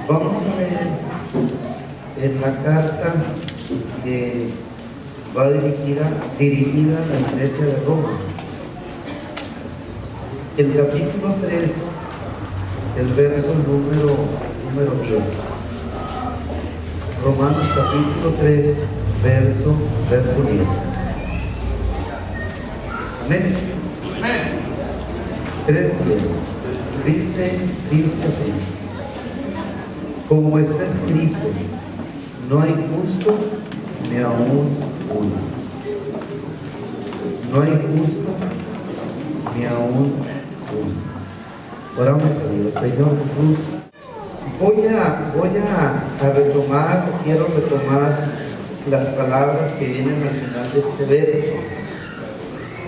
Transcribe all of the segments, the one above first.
Vamos a ver en la carta que va dirigida a la iglesia de Roma. El capítulo 3, el verso número 10. Romanos capítulo 3, verso 10. Amén. 3:10. Dice así: como está escrito, no hay justo ni aún uno. No hay justo ni aún uno. Oramos a Dios. Señor Jesús, voy a quiero retomar las palabras que vienen al final de este verso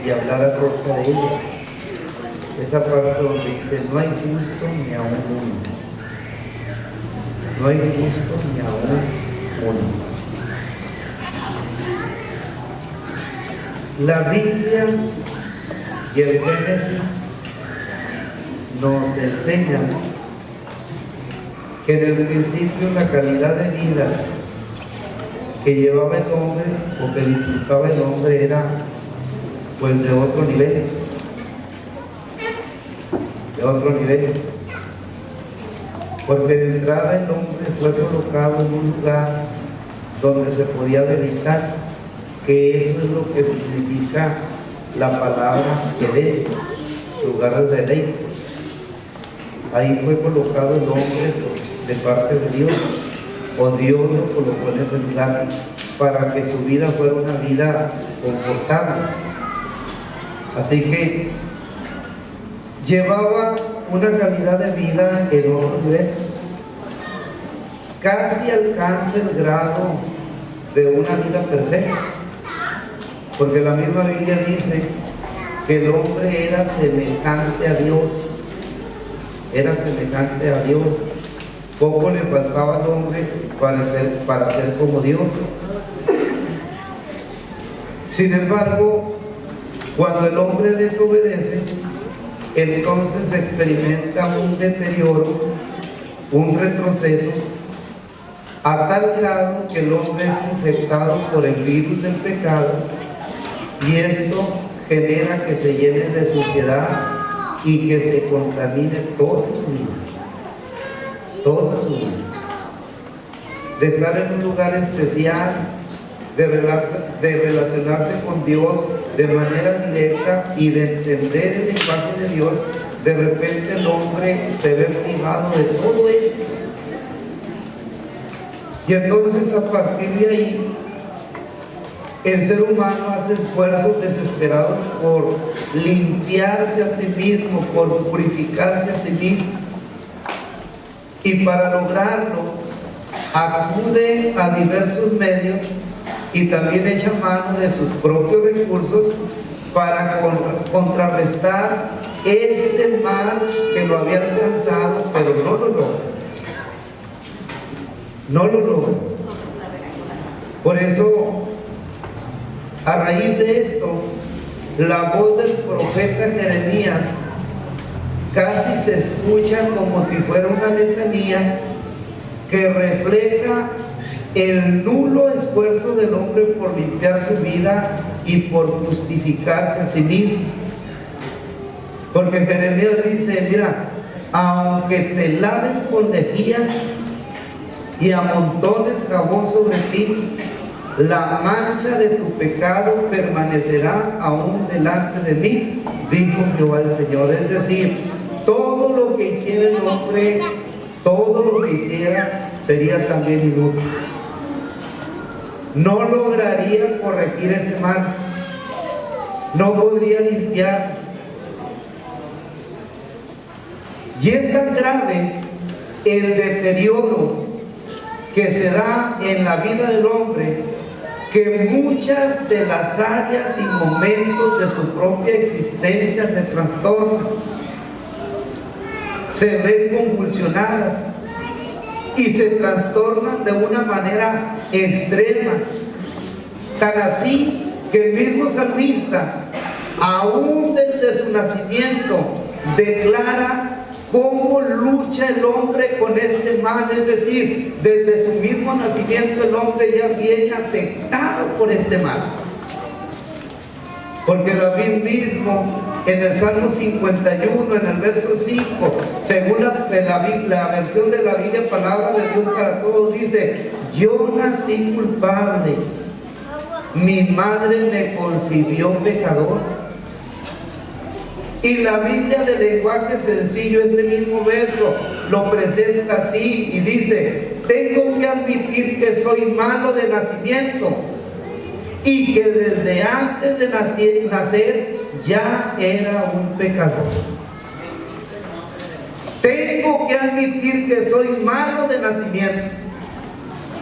y hablar acerca de ellas. Esa parte donde dice: no hay justo ni aún uno. No hay justo ni aún uno. La Biblia y el Génesis nos enseñan que en el principio la calidad de vida que llevaba el hombre o que disfrutaba el hombre era pues de otro nivel. Porque de entrada el hombre fue colocado en un lugar donde se podía deleitar, que eso es lo que significa la palabra Edén, lugar de deleite. Ahí fue colocado el hombre de parte de Dios, o Dios lo colocó en ese lugar para que su vida fuera una vida confortable. Así que llevaba una calidad de vida en otro nivel, casi alcanza el grado de una vida perfecta, porque la misma Biblia dice que el hombre era semejante a Dios, poco le faltaba al hombre para ser como Dios. Sin embargo, cuando el hombre desobedece, entonces experimenta un deterioro, un retroceso, a tal grado que el hombre es infectado por el virus del pecado, y esto genera que se llene de suciedad y que se contamine toda su vida, de estar en un lugar especial, de relacionarse con Dios de manera directa y de entender el lenguaje de Dios. De repente el hombre se ve privado de todo eso, y entonces a partir de ahí el ser humano hace esfuerzos desesperados por limpiarse a sí mismo, por purificarse a sí mismo, y para lograrlo acude a diversos medios y también echa mano de sus propios recursos para contrarrestar este mal que lo había alcanzado, pero no lo logra. Por eso, a raíz de esto, la voz del profeta Jeremías casi se escucha como si fuera una letanía que refleja el nulo esfuerzo del hombre por limpiar su vida y por justificarse a sí mismo. Porque Jeremías dice: mira, aunque te laves con lejía y amontones jabón sobre ti, la mancha de tu pecado permanecerá aún delante de mí, dijo Jehová el Señor. Es decir, todo lo que hiciera el hombre, todo lo que hiciera sería también inútil. No lograría corregir ese mal, no podría limpiar. Y es tan grave el deterioro que se da en la vida del hombre que muchas de las áreas y momentos de su propia existencia se trastornan, se ven convulsionadas y se trastornan de una manera extrema, tan así que el mismo salmista, aún desde su nacimiento, declara cómo lucha el hombre con este mal. Es decir, desde su mismo nacimiento el hombre ya viene afectado por este mal. Porque David mismo en el Salmo 51, en el verso 5, según la versión de la Biblia, Palabra de Dios para Todos, dice: yo nací culpable, mi madre me concibió pecador. Y la Biblia de lenguaje sencillo, este mismo verso, lo presenta así y dice: tengo que admitir que soy malo de nacimiento y que desde antes de nacer ya era un pecador. Tengo que admitir que soy malo de nacimiento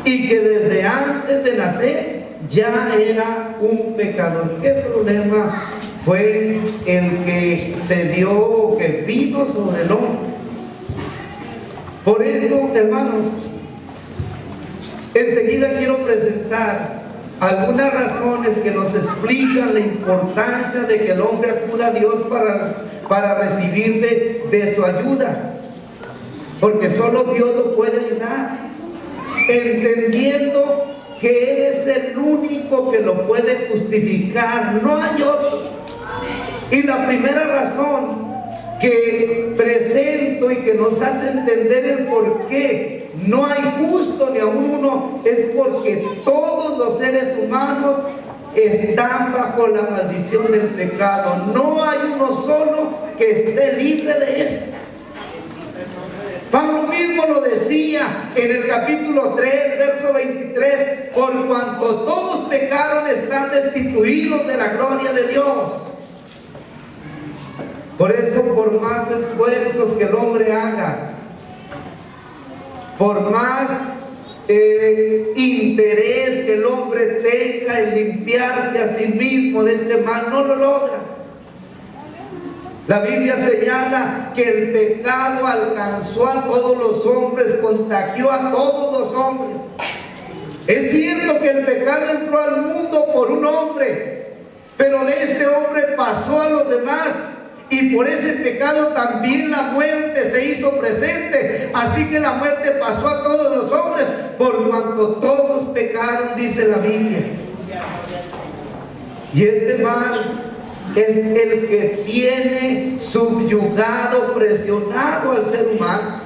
y que desde antes de nacer ya era un pecador. ¿Qué problema fue el que se dio, que vino sobre el hombre? Por eso, hermanos, enseguida quiero presentar algunas razones que nos explican la importancia de que el hombre acuda a Dios para recibir de su ayuda, porque solo Dios lo puede ayudar, entendiendo que Él es el único que lo puede justificar, no hay otro. Y la primera razón que presento y que nos hace entender el por qué no hay justo ni aún uno es porque todos los seres humanos están bajo la maldición del pecado. No hay uno solo que esté libre de esto. Pablo mismo lo decía en el capítulo 3, verso 23: por cuanto todos pecaron, están destituidos de la gloria de Dios. Por eso, por más esfuerzos que el hombre haga, por más interés que el hombre tenga en limpiarse a sí mismo de este mal, no lo logra. La Biblia señala que el pecado alcanzó a todos los hombres, contagió a todos los hombres. Es cierto que el pecado entró al mundo por un hombre, pero de este hombre pasó a los demás. Y por ese pecado también la muerte se hizo presente. Así que la muerte pasó a todos los hombres, por cuanto todos pecaron, dice la Biblia. Y este mal es el que tiene subyugado, presionado al ser humano.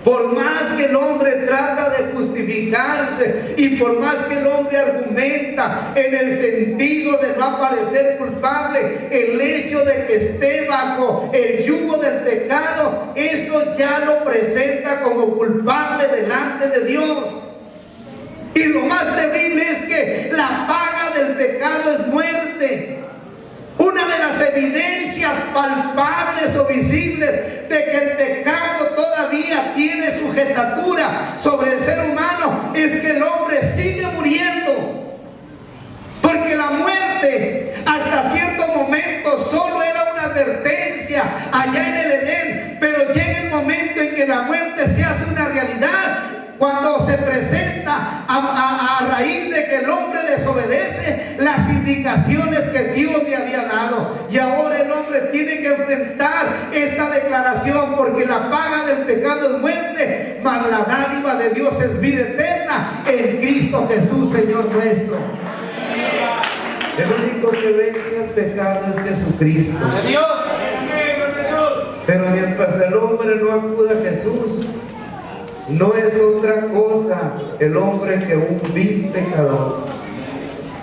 Por más que el hombre trata de justificarse y por más que el hombre argumenta en el sentido de no aparecer culpable, el hecho de que esté bajo el yugo del pecado, eso ya lo presenta como culpable delante de Dios. Y lo más terrible es que la paga del pecado es muerte. Una de las evidencias palpables o visibles de que el pecado todavía tiene sujetatura sobre el ser humano es que el hombre sigue muriendo. Porque la muerte hasta cierto momento solo era una advertencia allá en el Edén, pero llega el momento en que la muerte se hace una realidad cuando se presenta a raíz de que el hombre desobedece las indicaciones que Dios le había dado. Y ahora el hombre tiene que enfrentar esta declaración, porque la paga del pecado es muerte, mas la dádiva de Dios es vida eterna en Cristo Jesús, Señor nuestro. El único que vence al pecado es Jesucristo. Pero mientras el hombre no acude a Jesús, no es otra cosa el hombre que un vil pecador.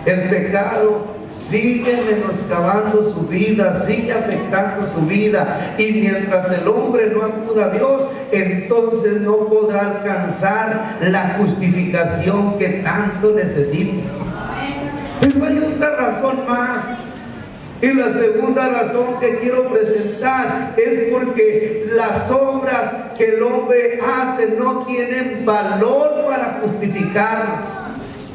El pecado sigue menoscabando su vida, sigue afectando su vida, y mientras el hombre no acuda a Dios, entonces no podrá alcanzar la justificación que tanto necesita. Pero hay otra razón más. Y la segunda razón que quiero presentar es porque las obras que el hombre hace no tienen valor para justificarlo.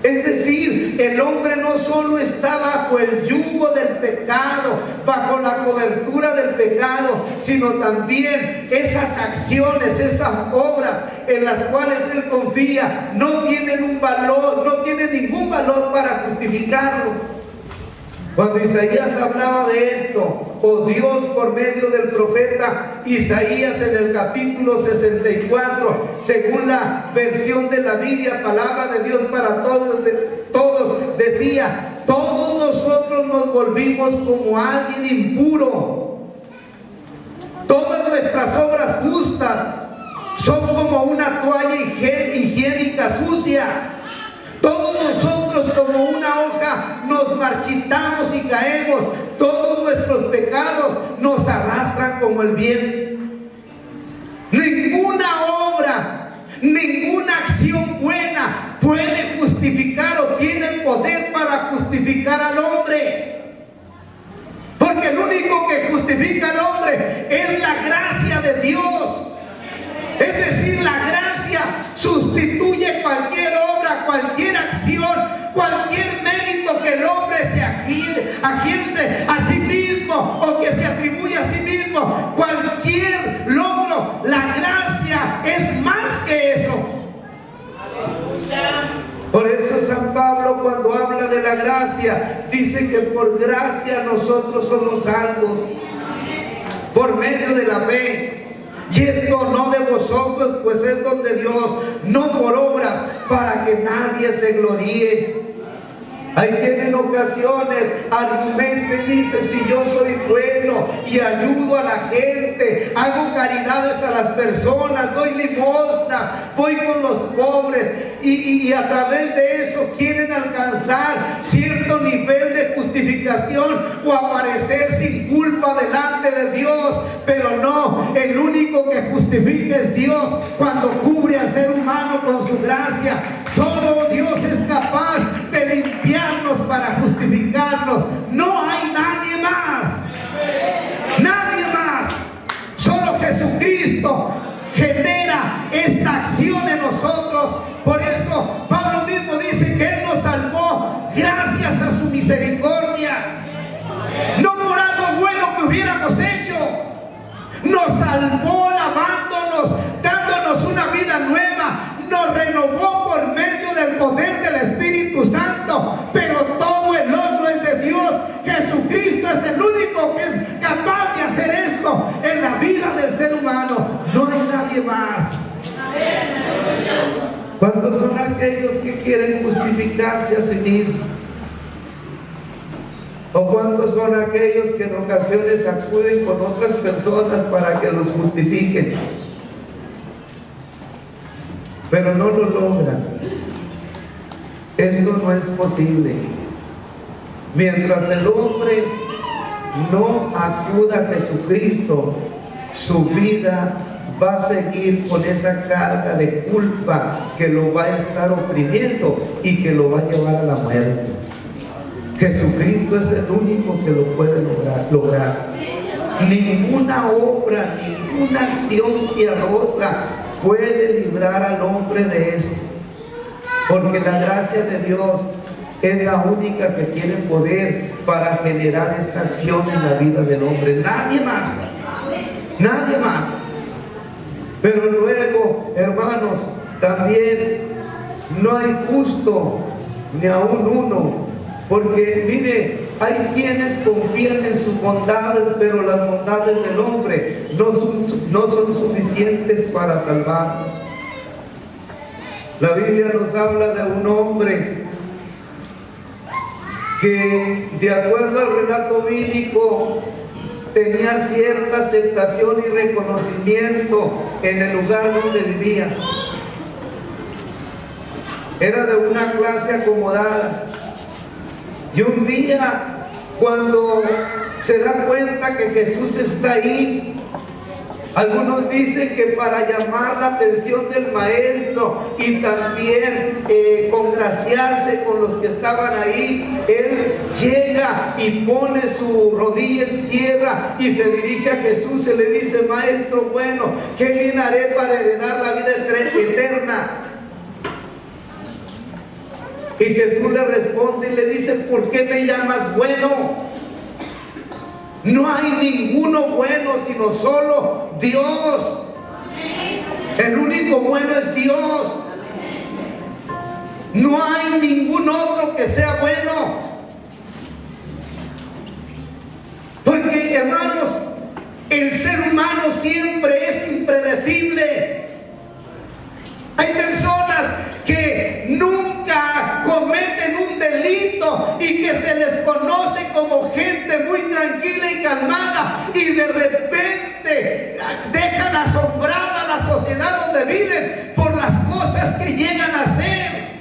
Es decir, el hombre no solo está bajo el yugo del pecado, bajo la cobertura del pecado, sino también esas acciones, esas obras en las cuales él confía no tienen un valor, no tienen ningún valor para justificarlo. Cuando Isaías hablaba de esto, o Dios por medio del profeta Isaías en el capítulo 64, según la versión de la Biblia, palabra de Dios para todos, decía: todos nosotros nos volvimos como alguien impuro, todas nuestras obras justas son como una toalla higiénica sucia. Todos nosotros como una hoja nos marchitamos y caemos. Todos nuestros pecados nos arrastran como el viento. Ninguna obra, ninguna acción buena puede justificar o tiene el poder para justificar al hombre. Porque el único que justifica al hombre es la gracia de Dios. Es decir, la gracia sustituye cualquier obra, cualquier acción, cualquier mérito que el hombre se agience a sí mismo o que se atribuye a sí mismo, cualquier logro. La gracia es más que eso. Por eso San Pablo, cuando habla de la gracia, dice que por gracia nosotros somos salvos por medio de la fe. Y esto no de vosotros, pues es don de Dios, no por obras, para que nadie se gloríe. Hay quien en ocasiones argumenta y dice: si yo soy bueno y ayudo a la gente, hago caridades a las personas, doy limosnas, voy con los pobres, y a través de eso quieren alcanzar cierto nivel de justificación o aparecer sin culpa delante de Dios. Pero no, el único que justifica es Dios cuando cubre al ser humano con su gracia. Solo Dios es capaz de limpiarnos para justificarnos. No hay nadie más. Nadie más. Solo Jesucristo genera esta acción en nosotros. Por eso Pablo mismo dice que Él nos salvó gracias a su misericordia. No por algo bueno que hubiéramos hecho. Nos salvó lavándonos, dándonos una vida nueva. Nos renovó por medio del poder del Espíritu Santo. Pero todo el logro es de Dios. Jesucristo es el único que es capaz de hacer esto en la vida del ser humano. No hay nadie más. ¿Cuántos son aquellos que quieren justificarse a sí mismos? ¿O cuántos son aquellos que en ocasiones acuden con otras personas para que los justifiquen? Pero no lo logran. Esto no es posible. Mientras el hombre no acuda a Jesucristo, su vida va a seguir con esa carga de culpa que lo va a estar oprimiendo y que lo va a llevar a la muerte. Jesucristo es el único que lo puede lograr. Ninguna obra, ninguna acción piadosa puede librar al hombre de esto, porque la gracia de Dios es la única que tiene poder para generar esta acción en la vida del hombre. Nadie más, nadie más. Pero luego, hermanos, también no hay justo ni aún uno, porque mire, hay quienes confían en sus bondades, pero las bondades del hombre no son suficientes para salvar. La Biblia nos habla de un hombre que, de acuerdo al relato bíblico, tenía cierta aceptación y reconocimiento en el lugar donde vivía. Era de una clase acomodada. Y un día, cuando se da cuenta que Jesús está ahí, algunos dicen que para llamar la atención del maestro y también congraciarse con los que estaban ahí, él llega y pone su rodilla en tierra y se dirige a Jesús y le dice: maestro bueno, ¿qué bien haré para heredar la vida eterna? Y Jesús le responde y le dice: ¿por qué me llamas bueno? No hay ninguno bueno sino solo Dios. El único bueno es Dios. No hay ningún otro que sea bueno. y que se les conoce como gente muy tranquila y calmada, y de repente dejan asombrada a la sociedad donde viven por las cosas que llegan a hacer.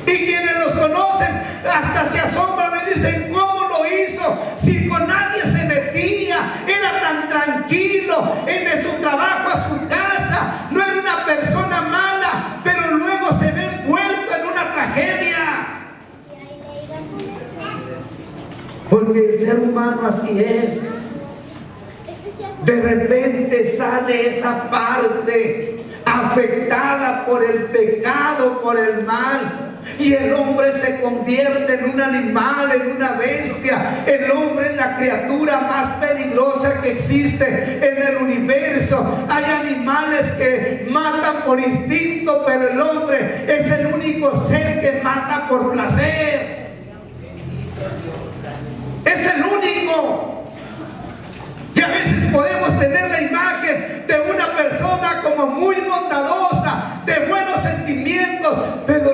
Y quienes los conocen hasta se asombran y dicen: ¿cómo lo hizo? Si con nadie se metía, era tan tranquilo, de su trabajo a su casa, no era una persona mala, pero luego se ve envuelto en una tragedia. Porque el ser humano así es. De repente sale esa parte afectada por el pecado, por el mal, y el hombre se convierte en un animal, en una bestia. El hombre es la criatura más peligrosa que existe en el universo. Hay animales que matan por instinto, pero el hombre es el único ser que mata por placer. Es el único. Y a veces podemos tener la imagen de una persona como muy bondadosa, de buenos sentimientos, pero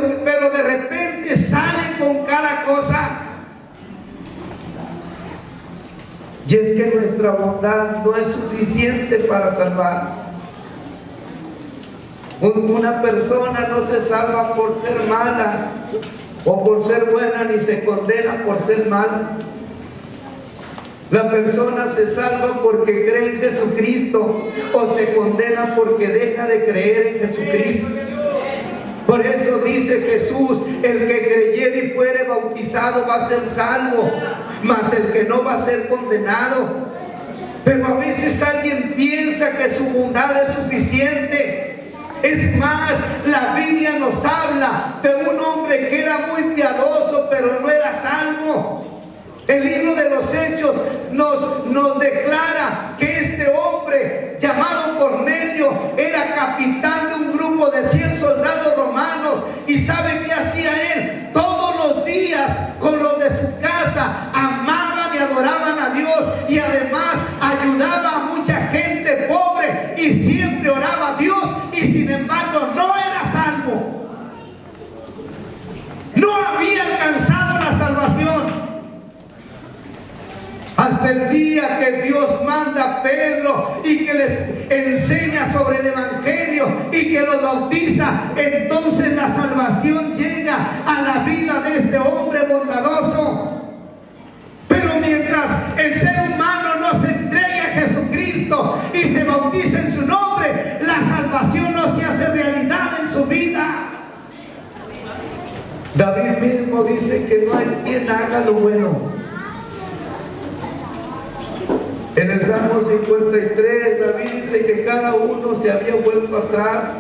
de repente sale con cada cosa. Y es que nuestra bondad no es suficiente para salvar. Una persona no se salva por ser mala o por ser buena, ni se condena por ser mala. La persona se salva porque cree en Jesucristo, o se condena porque deja de creer en Jesucristo. Por eso dice Jesús: el que creyere y fuere bautizado va a ser salvo, mas el que no va a ser condenado. Pero a veces alguien piensa que su bondad es suficiente. Es más, la Biblia nos habla de un hombre que era muy piadoso, pero no era salvo. El libro de los Hechos nos declara que este hombre llamado Cornelio era capitán de un grupo de 100 soldados romanos. ¿Y sabe qué hacía él? Todos los días con los de su casa amaban y adoraban a Dios, y además ayudaba a mucha gente pobre, y siempre oraba a Dios, y sin embargo no era salvo. No había alcanzado la salvación. Hasta el día que Dios manda a Pedro y que les enseña sobre el Evangelio y que los bautiza, entonces la salvación llega a la vida de este hombre bondadoso. Pero mientras el ser humano no se entregue a Jesucristo y se bautiza en su nombre, la salvación no se hace realidad en su vida. David mismo dice que no hay quien haga lo bueno. En el Salmo 53, David dice que cada uno se había vuelto atrás,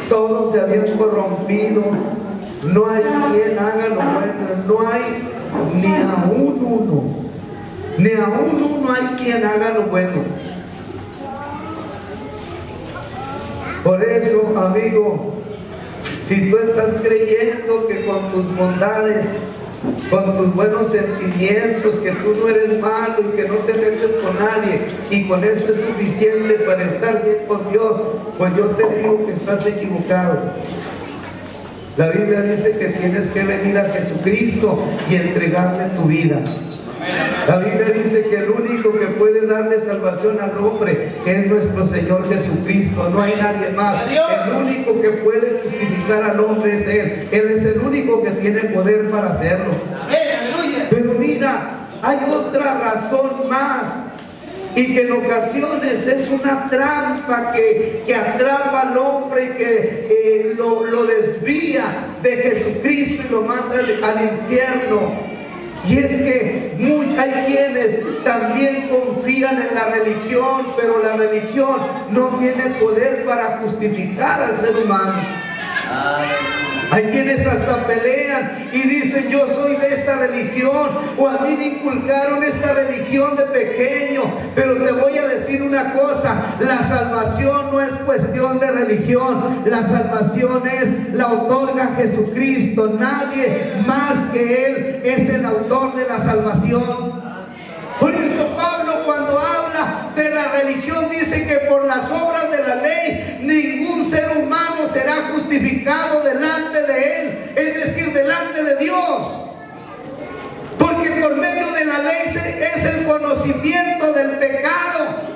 todos se habían corrompido, no hay quien haga lo bueno, no hay ni aún uno hay quien haga lo bueno. Por eso, amigo, si tú estás creyendo que con tus bondades, con tus buenos sentimientos, que tú no eres malo y que no te metes con nadie, y con eso es suficiente para estar bien con Dios, pues yo te digo que estás equivocado. La Biblia dice que tienes que venir a Jesucristo y entregarle tu vida. La Biblia dice que el único que puede darle salvación al hombre es nuestro Señor Jesucristo, no hay nadie más. El único que puede justificar al hombre es Él. Él es el único que tiene poder para hacerlo. Pero mira, hay otra razón más, y que en ocasiones es una trampa que atrapa al hombre y que lo desvía de Jesucristo y lo manda al infierno. Y es que hay quienes también confían en la religión, pero la religión no tiene poder para justificar al ser humano. Hay quienes hasta pelean y dicen: yo soy de esta religión, o a mí me inculcaron esta religión de pequeño. Pero te voy a decir una cosa: la salvación no es cuestión de religión, la salvación la otorga Jesucristo. Nadie más que Él es el autor de la salvación. Por eso Pablo, cuando habla de la religión, dice que por las obras de la ley ningún ser humano será justificado delante de Él, es decir, delante conocimiento del pecado.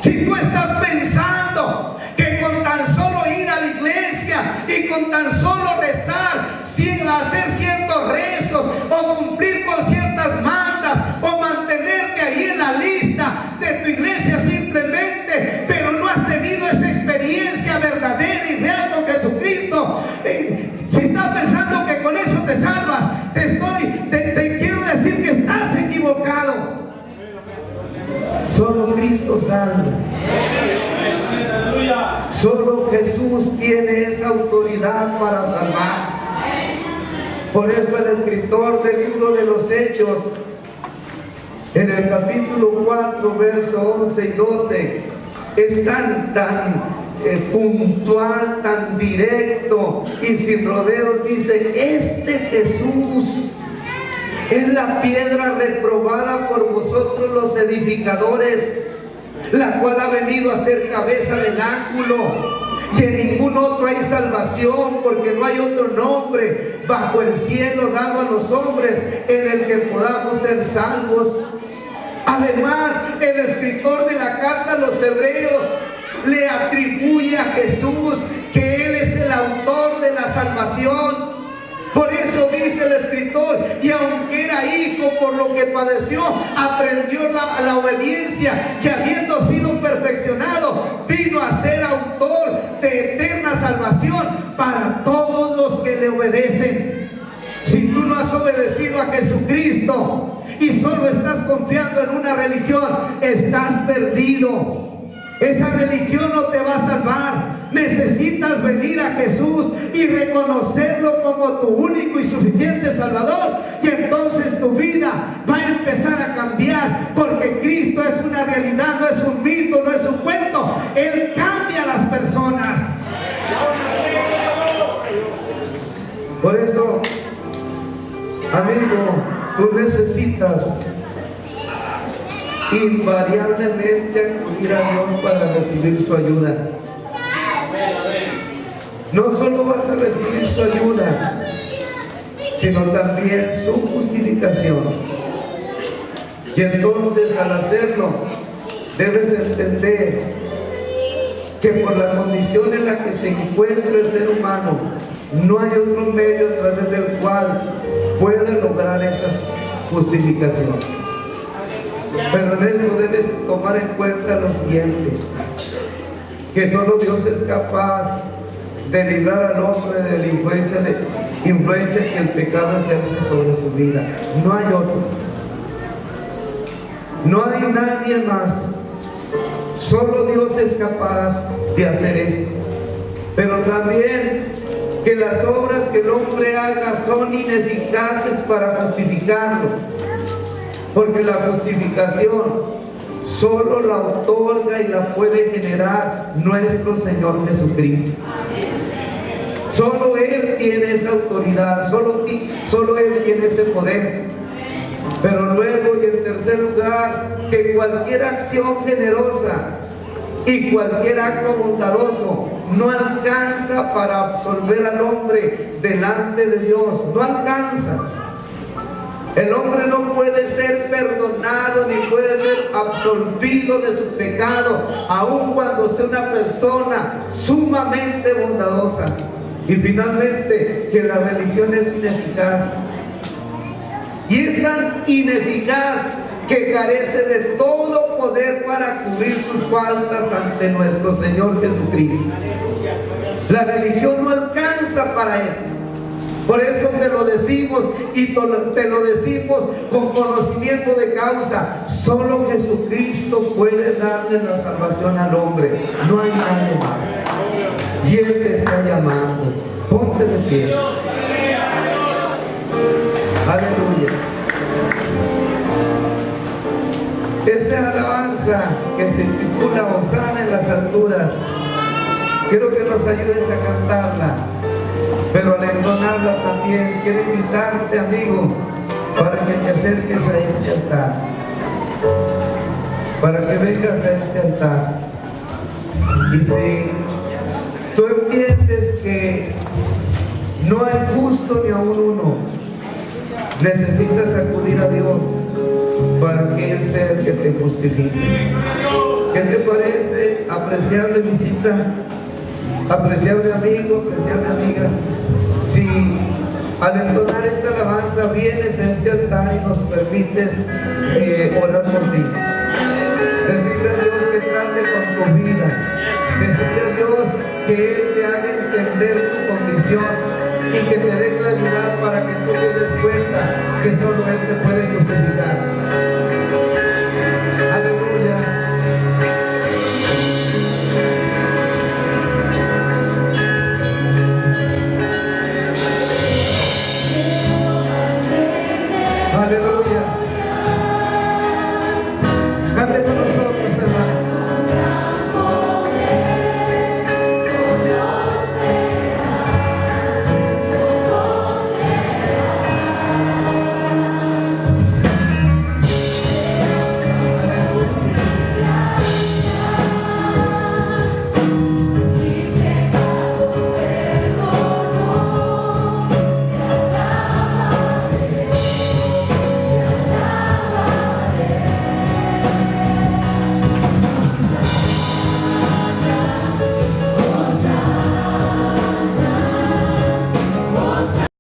Si tú estás pensando que con tan solo ir a la iglesia y con tan solo rezar, hacer ciertos rezos o cumplir con ciertas mandas o mantenerte ahí en la lista de tu iglesia simplemente, pero no has tenido esa experiencia verdadera y real con Jesucristo, si estás pensando que con eso te salvas, te quiero decir que estás equivocado. Solo Cristo salva. Solo Jesús tiene esa autoridad para salvar. Por eso el escritor del libro de los Hechos, en el capítulo 4, verso 11 y 12, es tan puntual, tan directo y sin rodeos. Dice: este Jesús es la piedra reprobada por vosotros los edificadores, la cual ha venido a ser cabeza del ángulo. Y en ningún otro hay salvación, porque no hay otro nombre bajo el cielo dado a los hombres en el que podamos ser salvos. Además, el escritor de la carta a los Hebreos le atribuye a Jesús que Él es el autor de la salvación. Por eso dice el escritor: y aunque era hijo, por lo que padeció, aprendió la obediencia, y habiendo sido perfeccionado, vino a ser autor de eterna salvación para todos los que le obedecen. Si tú no has obedecido a Jesucristo y solo estás confiando en una religión, estás perdido. Esa religión no te va a salvar. Necesitas venir a Jesús y reconocerlo como tu único y suficiente Salvador, y entonces tu vida va a empezar a cambiar, porque Cristo es una realidad, no es un mito, no es un cuento. Él cambia a las personas. Por eso, amigo, tú necesitas invariablemente acudir a Dios para recibir su ayuda. No solo vas a recibir su ayuda, sino también su justificación. Y entonces, al hacerlo, debes entender que por la condición en la que se encuentra el ser humano, no hay otro medio a través del cual pueda lograr esa justificación. Pero en eso debes tomar en cuenta lo siguiente: que solo Dios es capaz de librar al hombre de la influencia que el pecado ejerce sobre su vida. No hay otro. No hay nadie más. Solo Dios es capaz de hacer esto. Pero también que las obras que el hombre haga son ineficaces para justificarlo, porque la justificación solo la otorga y la puede generar nuestro Señor Jesucristo. Solo Él tiene esa autoridad, solo Él tiene ese poder. Pero luego, y en tercer lugar, que cualquier acción generosa y cualquier acto bondadoso no alcanza para absolver al hombre delante de Dios. No alcanza. El hombre no puede ser perdonado ni puede ser absolvido de su pecado, aun cuando sea una persona sumamente bondadosa. Y finalmente, que la religión es ineficaz. Y es tan ineficaz que carece de todo poder para cubrir sus faltas ante nuestro Señor Jesucristo. La religión no alcanza para esto. Por eso te lo decimos, y te lo decimos con conocimiento de causa: solo Jesucristo puede darle la salvación al hombre. No hay nadie más. Y Él te está llamando. Ponte de pie. Aleluya. Esa alabanza que se titula Hosana en las alturas, quiero que nos ayudes a cantarla. Pero al entonarla también quiero invitarte, amigo, para que te acerques a este altar, para que vengas a este altar. Y si tú entiendes que no hay justo ni aún uno, necesitas acudir a Dios, para que Él sea el que te justifique. ¿Qué te parece, apreciable visita, apreciable amigo, apreciable amiga, si al entonar esta alabanza vienes a este altar y nos permites orar por ti? Decirle a Dios que trate con tu vida, decirle a Dios que Él te haga entender tu condición y que te dé claridad para que tú te des cuenta que solo Él te puede justificar.